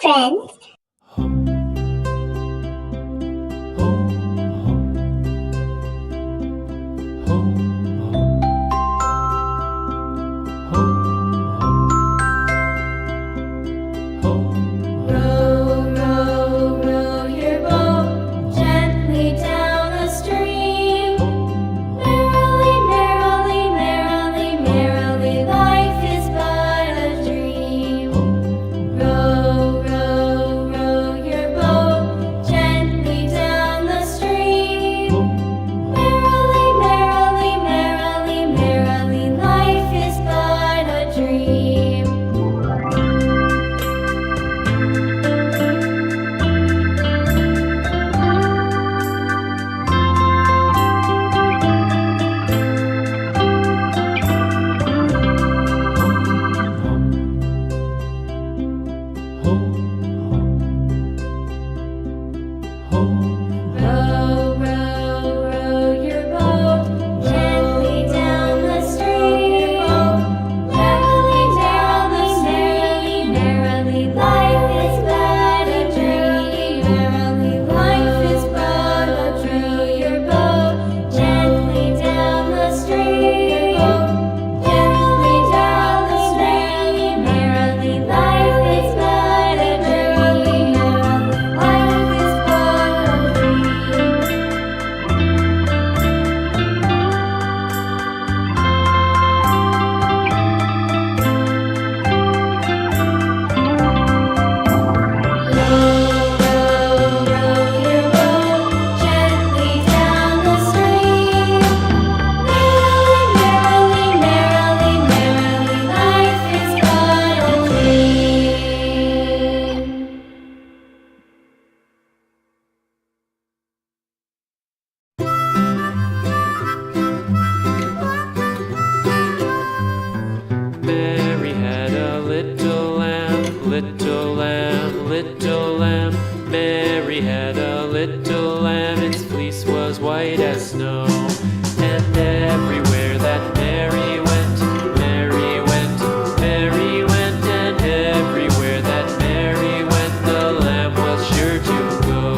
friends. Mary had a little lamb, little lamb, little lamb. Mary had a little lamb, its fleece was white as snow. And everywhere that Mary went, Mary went, Mary went. And everywhere that Mary went, the lamb was sure to go.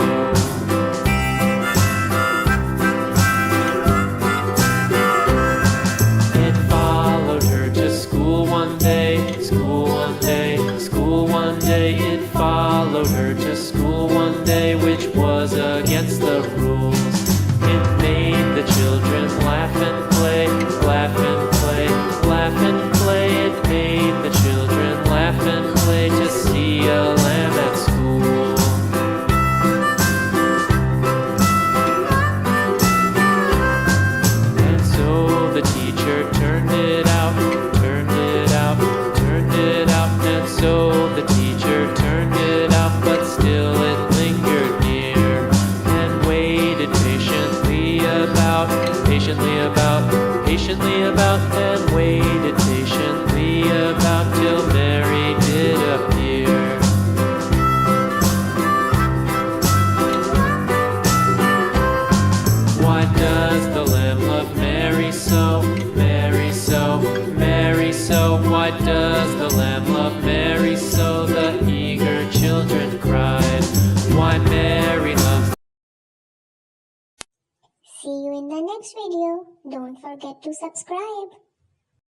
It followed her to school one day, school one day, school one day. It followed her to school one day, which was against the rules. It made the children laugh and play, laugh and play, laugh and play. It made the children laugh and play to see a lamb at school. And so the teacher turned it out, turned it out, turned it out. And so the teacher turned it out, but still it lingered near and waited patiently about, patiently about, patiently about, and waited patiently about till Mary did appear. Why does the lamb love Mary so, Mary so, Mary so? Why does the lamb love Mary so? The eager children cried. Why Mary loves. See you in the next video. Don't forget to subscribe.